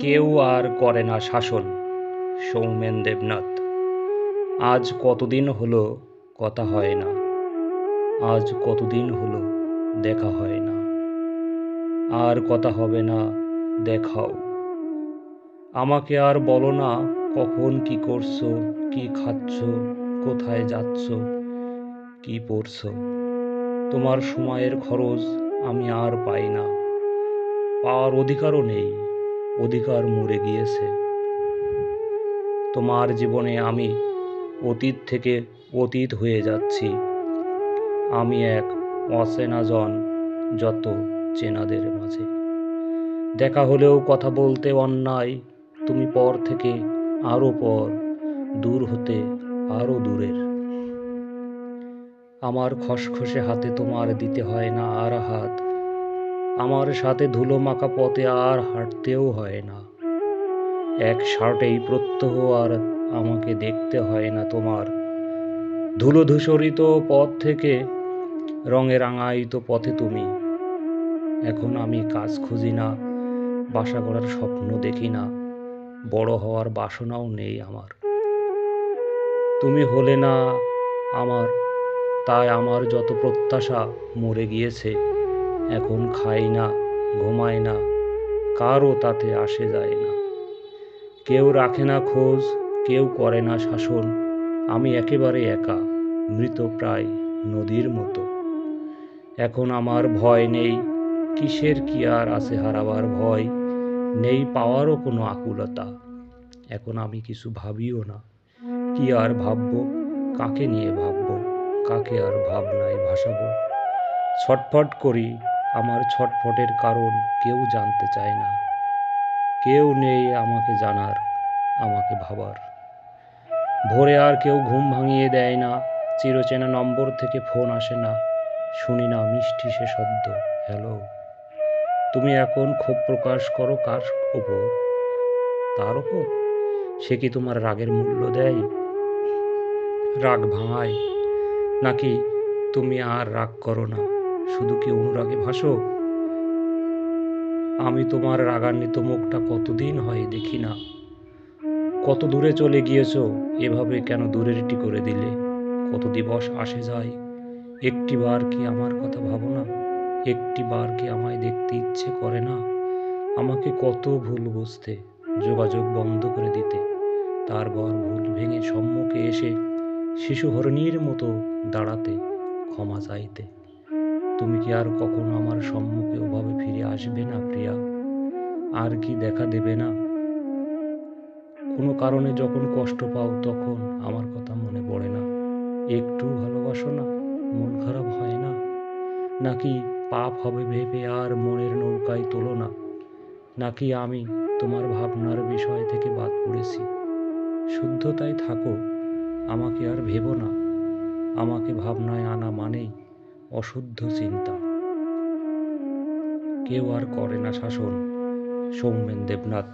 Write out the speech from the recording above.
কেউ আর করে না শাসন। সৌমেন দেবনাথ। আজ কতদিন হলো কথা হয় না, আজ কতদিন হলো দেখা হয় না, আর কথা হবে না, দেখাও। আমাকে আর বলো না কখন কি করছো, কি খাচ্ছ, কোথায় যাচ্ছ, কি পড়ছো। তোমার সময়ের খরচ আমি আর পাই না, পাওয়ার অধিকারও নেই, অধিকার মরে গিয়েছে। তোমার জীবনে আমি অতীত থেকে অতীত হয়ে যাচ্ছি। আমি এক অচেনা জন, যত চেনাদের মাঝে। দেখা হলেও কথা বলতে অন্যায়, তুমি পর থেকে আরো পর, দূর হতে আরো দূরের। আমার খসখসে হাতে তোমার দিতে হয় না আর হাত, আমার সাথে ধুলো মাখা পথে আর হাঁটতেও হয় না। এক শার্টেই প্রত্যহ আর আমাকে দেখতে হয় না তোমার। ধুলো ধূসরিত পথ থেকে রঙে রাঙায়িত পথে তুমি। এখন আমি কাজ খুঁজি না, বাসা করার স্বপ্ন দেখি না, বড় হওয়ার বাসনাও নেই আমার। তুমি হলে না আমার, তাই আমার যত প্রত্যাশা মরে গিয়েছে। এখন খাই না, ঘুমাই না, কারও তাতে আসে যায় না। কেউ রাখে না খোঁজ, কেউ করে না শাসন। আমি একেবারে একা, মৃতপ্রায় নদীর মতো। এখন আমার ভয় নেই, কিসের কি আর আছে হারাবার ভয়, নেই পাওয়ারও কোনো আকুলতা। এখন আমি কিছু ভাবিও না, কি আর ভাববো, কাকে নিয়ে ভাববো, কাকে আর ভাবনায় ভাসাবো। ছটফট করি, আমার ছটফটের কারণ কেউ জানতে চায় না। কেউ নেই আমাকে জানার, আমাকে ভাবার। ভোরে আর কেউ ঘুম ভাঙিয়ে দেয় না, চিরচেনা নম্বর থেকে ফোন আসে না, শুনি না মিষ্টি সে শব্দ, হ্যালো। তুমি এখন ক্ষোভ প্রকাশ করো কার ওপর, তার ওপর? সে কি তোমার রাগের মূল্য দেয়, রাগ ভাঙায়? নাকি তুমি আর রাগ করো না, শুধু কি অনুরাগে ভাসো? আমি তোমার রাগান্বিত মুখটা কতদিন হয় দেখি না। কত দূরে চলে গিয়েছো, এভাবে কেন দূরেরটি করে দিলে? কত দিবস আসে যায়, একটি বার কি আমার কথা ভাবো না? একটি বার কি আমায় দেখতে ইচ্ছে করে না? আমাকে কত ভুল বুঝতে, যোগাযোগ বন্ধ করে দিতে, তারপর ভুল ভেঙে সম্মুখে এসে শিশু হরিণীর মতো দাঁড়াতে, ক্ষমা চাইতে। তুমি কি আর কখনো আমার সম্মুখে ওভাবে ফিরে আসবে না প্রিয়া? আর কি দেখা দেবে না? কোনো কারণে যখন কষ্ট পাও তখন আমার কথা মনে পড়ে না? একটু ভালোবাসো না, মন খারাপ হয় না? নাকি পাপ হবে ভেবে আর মনের নৌকায় তোলো না? নাকি আমি তোমার ভাবনার বিষয় থেকে বাদ পড়েছি? শুদ্ধতায় থাকো, আমাকে আর ভেবো না। আমাকে ভাবনায় আনা মানেই অশুদ্ধ চিন্তা। কেউ আর করে না শাসন। সৌমেন দেবনাথ।